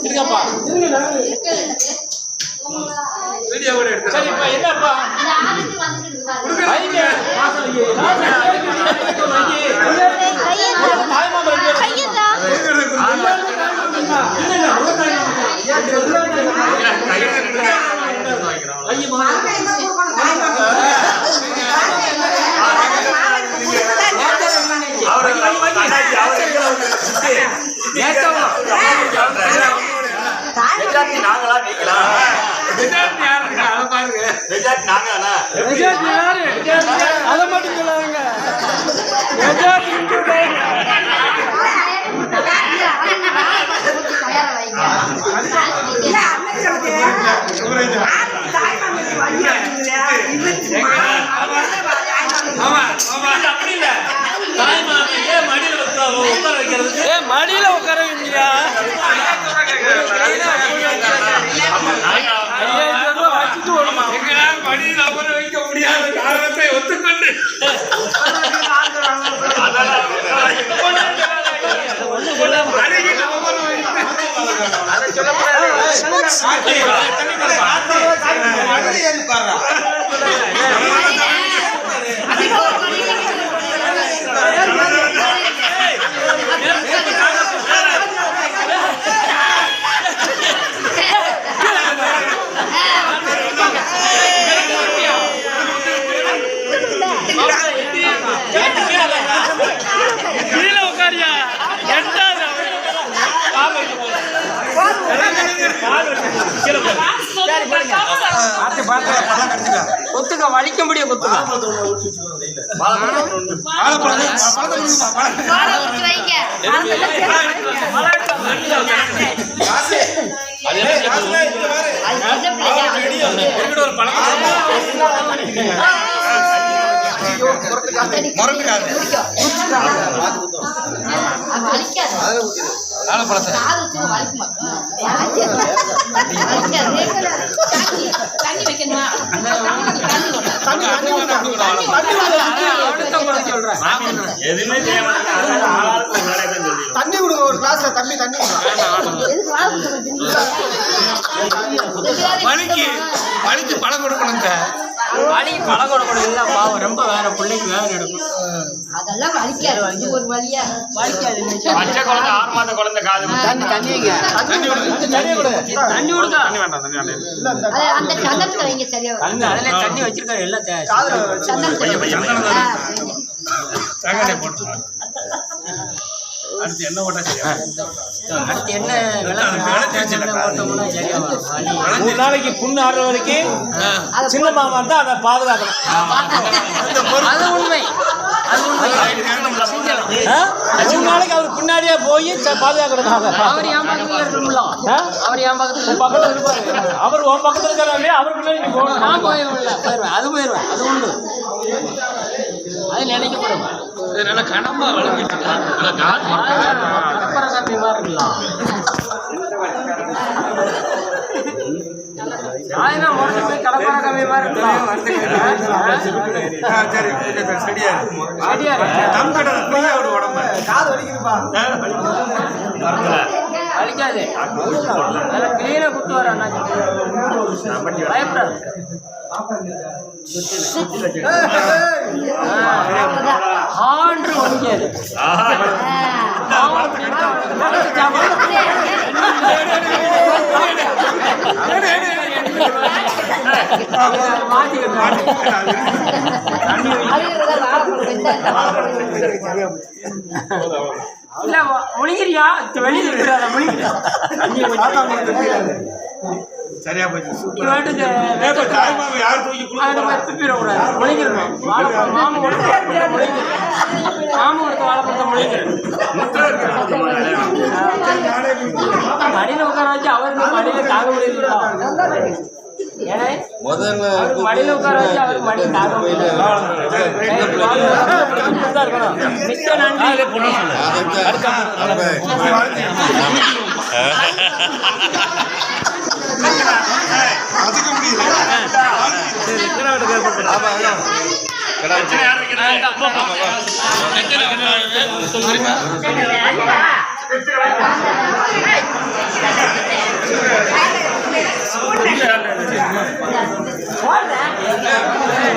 இருக்கப்பா வீடியோ கூட எடுத்து சரிப்பா என்னப்பா நாங்களா நீங்களா அதை மட்டும் சொல்லாங்க மடியில உட்கார வைக்கிறியா மடியில் அமர வைக்க முடியாத காரணத்தை ஒத்துக்கொண்டு கொத்துக்க வலிக்க முடியும் கொத்துக்க தண்ணி கொடுங்க ஒரு கிளாஸ்ல தண்ணி மணிக்கு பழம் கொடுக்கணுங்க வலிக்கு பழம் கொடுக்கணும் இல்ல பாவம் ரொம்ப வேற பிள்ளைக்கு வேற எடுக்கும் அதெல்லாம் வலிக்காது ஒரு வலியா வலிக்காது பச்சை குழந்தை 6 மாத குழந்தை காது தண்ணி கொடுங்க அந்த சந்தனத்துல வைங்க சரியா அதுல தண்ணி வச்சிருக்காரு எல்லாம் சந்தனத்துல போட்டு அடுத்து என்ன ஓட்டா சரியா அடுத்து என்ன மூணு நாளைக்கு புண்ணு ஆடுற வரைக்கும் சின்ன மாமா தான் அதை பாதுகாக்கணும் அது உண்மை மூணு நாளைக்கு அவர் பின்னாடியே போய் பாதுகாக்கணும் அவர் என் பக்கத்துல இருக்கணும்ல அவர் என் பக்கத்துல இருப்பாரு அவர் உன் பக்கத்துல இருக்கிறாரு அவர் பின்னாடி போகணும் நான் போயிடுவேன் அது போயிடுவேன் அது உண்டு அது நினைக்கப்படும் நல்ல கனமா வளர்ந்துட்டு அழிக்காது கிளீனா குத்து வர பயப்படாது ஆண்டு ஒழிக்காது இல்ல முழுங்கிறியா வெளியில சரியா போச்சு யாரும் தூக்கி மாமு கொடுத்த வாழைப்பழத்தை முழுங்கிடும் மடியில உட்கார வச்சு அவருக்கு மடியில தாங்க முடியல மடியில உட்கார வச்சு அவருக்கு மடி தாங்க முடியல மிக்க நன்றி அதுக்கு முடியல போடுறேன்